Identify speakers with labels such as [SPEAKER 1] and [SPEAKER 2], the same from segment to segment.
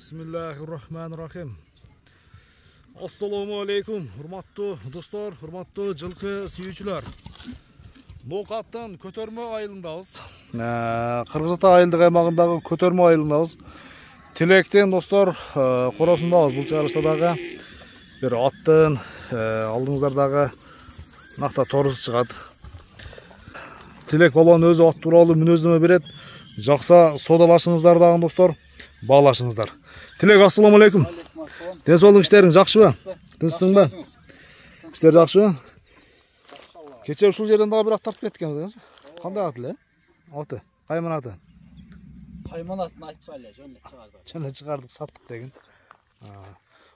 [SPEAKER 1] Bismillahirrahmanirrahim. Assalamu alaikum. Hurmatlı dostlar, hurmatlı жылқы сүйүүчүлөр. Ноқаттан көтөрмө айылындабыз. Кыргызстан айылдык аймагындагы көтөрмө айылындабыз. Тилектен достор коросундабыз. Бул чыгарылышта дагы бир аттын алдыңыздардагы накта торусу чыгат. Тилек болгон өзү ат тууралуу мүнөздөмө берет. Жакса содалашыңыздар дагы достор, баалашыңыздар. Тилек, ассаламу алейкум. Ден соолук иштериң жакшыбы? Тынчсыңбы? Иштер жакшыбы? Кече ушул жерден дагы бир ат тартып кеткенбиз. Кандай ат эле? Аты, кайман аты.
[SPEAKER 2] Кайман атын айтпай эле, жөн эле чыгардык.
[SPEAKER 1] Жөн эле чыгардык, саттык деген.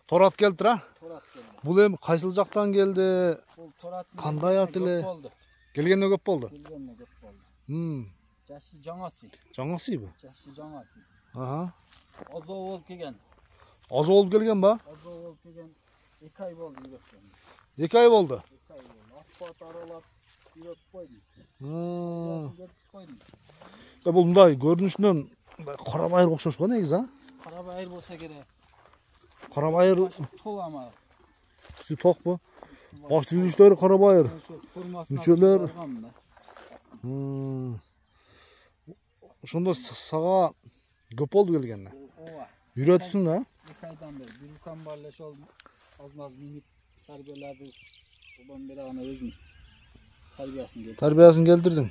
[SPEAKER 1] Торат келди, а?
[SPEAKER 2] Торат келди.
[SPEAKER 1] Бул эми кайсыл жактан келди?
[SPEAKER 2] Бул торат
[SPEAKER 1] кандай ат эле? Келгенде көп болду.
[SPEAKER 2] Келгенде көп болду. Жашы жаңасы.
[SPEAKER 1] Жаңасыбы?
[SPEAKER 2] Жашы жаңасы.
[SPEAKER 1] Ага.
[SPEAKER 2] Азо болуп келген.
[SPEAKER 1] Азо болуп келген ба?
[SPEAKER 2] Азо болуп келген 2 ай болду үйрөткөн.
[SPEAKER 1] 2 ай болду.
[SPEAKER 2] 2 ай болду. Аппат аралап үйрөтүп койдум. Үйрөтүп койдум.
[SPEAKER 1] Бул мындай көрүнүшүнөн кара байыр окшош го негизи, а?
[SPEAKER 2] Кара байыр болсо керек.
[SPEAKER 1] Кара байыр
[SPEAKER 2] тол ама.
[SPEAKER 1] Үстү токпу? Баш түзүштөрү кара байыр. Мүчөлөр. Ошондо сага көп болду келгенде.
[SPEAKER 2] Ооба.
[SPEAKER 1] Үйрөтсүң да?
[SPEAKER 2] 2 айдан бери бир укам бар эле ошол аз-маз минип тарбиялады. Одан бери аны өзүм
[SPEAKER 1] тарбиясын келтирдиң.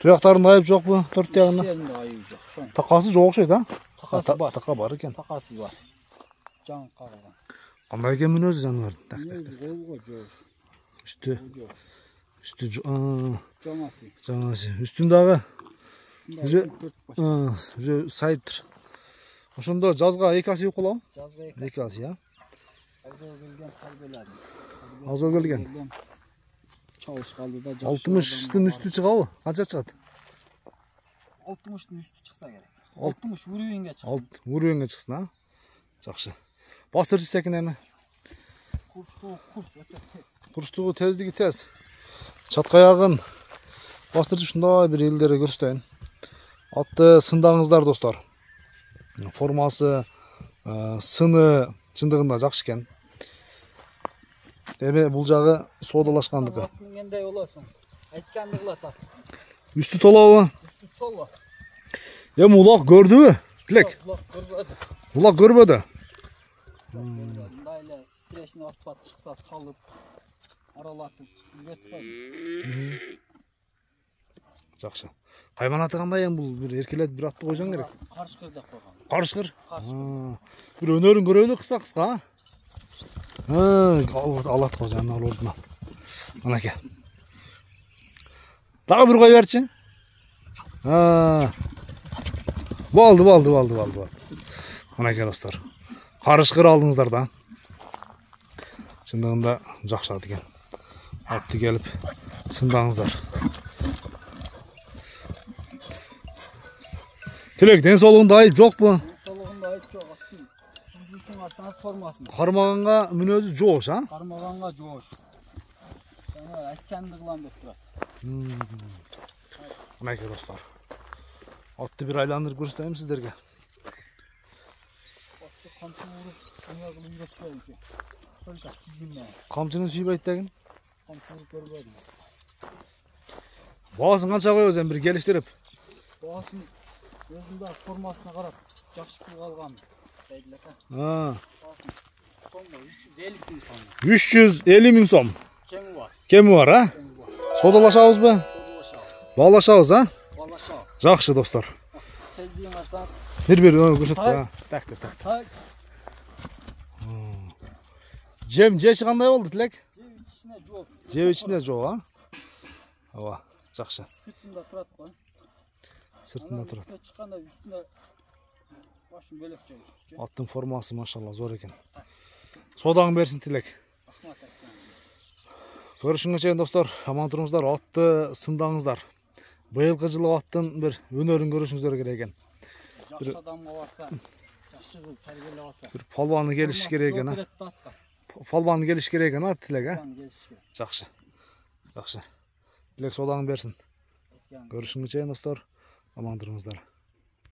[SPEAKER 1] Туяктарында айып жокпу? 4 тиягында?
[SPEAKER 2] Жеринде айып жок. Ошон.
[SPEAKER 1] Такасы жок окшойт, а?
[SPEAKER 2] Такасы бар.
[SPEAKER 1] Така бар экен.
[SPEAKER 2] Такасы бар. Жан кагылган.
[SPEAKER 1] Кандай экен мүнөзү жаныбардын?
[SPEAKER 2] Голго жок.
[SPEAKER 1] Үстү
[SPEAKER 2] жаңасы.
[SPEAKER 1] Үстүндагы уже сайыптыр. Ошондо жазга 2 асы укулабы?
[SPEAKER 2] Жазга
[SPEAKER 1] 2 асы, а?
[SPEAKER 2] Азо келген тарбиялады.
[SPEAKER 1] Азо келген.
[SPEAKER 2] Чалыш калды да
[SPEAKER 1] 60тын үстү чыгабы? Канча чыгат?
[SPEAKER 2] 60тын үстү чыкса керек. 60 уровеньге чыксын.
[SPEAKER 1] Уровеньге чыксын, а? Жакшы. Бастырчы секин эми. Курчтугу тездиги тез. Чатка аягын бастырчы ушундай бир элдерге көрсөтөйүн. Атты сындаңыздар достор. Формасы, сыны чындыгында жакшы экен. Эми бул жагы соодалашкандыкы.
[SPEAKER 2] Кандай болосуң? Айтканды кылат.
[SPEAKER 1] Үстү толобу?
[SPEAKER 2] Үстү толо.
[SPEAKER 1] Эми улак көрдүбү? Тилек. Улак көрбөдү.
[SPEAKER 2] Мындай эле стрешине атпат чыкса салып, аралатып үйрөтүп койдум.
[SPEAKER 1] Жакшы. Кайман аты кандай эми бул бир эркелет бир атты койсоң керек.
[SPEAKER 2] Карышкыр деп койгон.
[SPEAKER 1] Карышкыр? Бир өнөрүн көрөлү кыска-кыска. Алат го жана ордуна. Манаке. Дагы бир кой берчи. Болду. Манаке достор. Карышкыр алдыңыздар да. Чындыгында жакшы ат экен. Атты келип сындаңыздар. Тилек, ден соолугунда айып жокпу?
[SPEAKER 2] Соолугунда айып жок. Түзүлүшүн алсаңыз формасын.
[SPEAKER 1] Кармаганга мүнөзү жоош, а?
[SPEAKER 2] Кармаганга жоош. Жана айтканды кылам деп турат.
[SPEAKER 1] Мынакей достор. Атты бир айландырып көрсөтөйүн сиздерге.
[SPEAKER 2] Ошо камчы уруп, аягын үйрөтүп койчу. Только тизгинде.
[SPEAKER 1] Камчыны сүйбөйт деген?
[SPEAKER 2] Камчы уруп көрбөдүм.
[SPEAKER 1] Баасын канча коебуз эми бир келиштирип?
[SPEAKER 2] Баасын өзүндө формасына карап жакшы кылып алгам дейт элек. Баасын сомдо 350 миң сом.
[SPEAKER 1] 350 миң сом.
[SPEAKER 2] Кеми бар,
[SPEAKER 1] а? Содалашабызбы? Баалашабыз, а?
[SPEAKER 2] Баалашабыз.
[SPEAKER 1] Жакшы достор.
[SPEAKER 2] Тездигин карасаңыз.
[SPEAKER 1] Бир көрсөт. Так. Жеши кандай болду, Тилек? Жеп ичине жок, а? Ооба, жакшы.
[SPEAKER 2] Сыртында турат го.
[SPEAKER 1] Сыртында турат.
[SPEAKER 2] Чыкканда үстүнө башын бөлөк жой.
[SPEAKER 1] Аттын формасы машалла зор экен. Содаң берсин, Тилек.
[SPEAKER 2] Рахмат.
[SPEAKER 1] Көрүшүңүзгө чейин достор, аман туруңуздар, атты сындаңыздар. Быйылкы жылы аттын бир өнөрүн көрүшүңүздөр керек экен.
[SPEAKER 2] Жакшы адамга барса, жакшы кылып тарбиялеп алса.
[SPEAKER 1] Бир палбаны келиш керек экен, а? Палбаны келиш керек экен, а, Тилек, а? Жакшы. Тилек содаң берсин. Көрүшүңүзгө чейин достор, аман туруңуздар.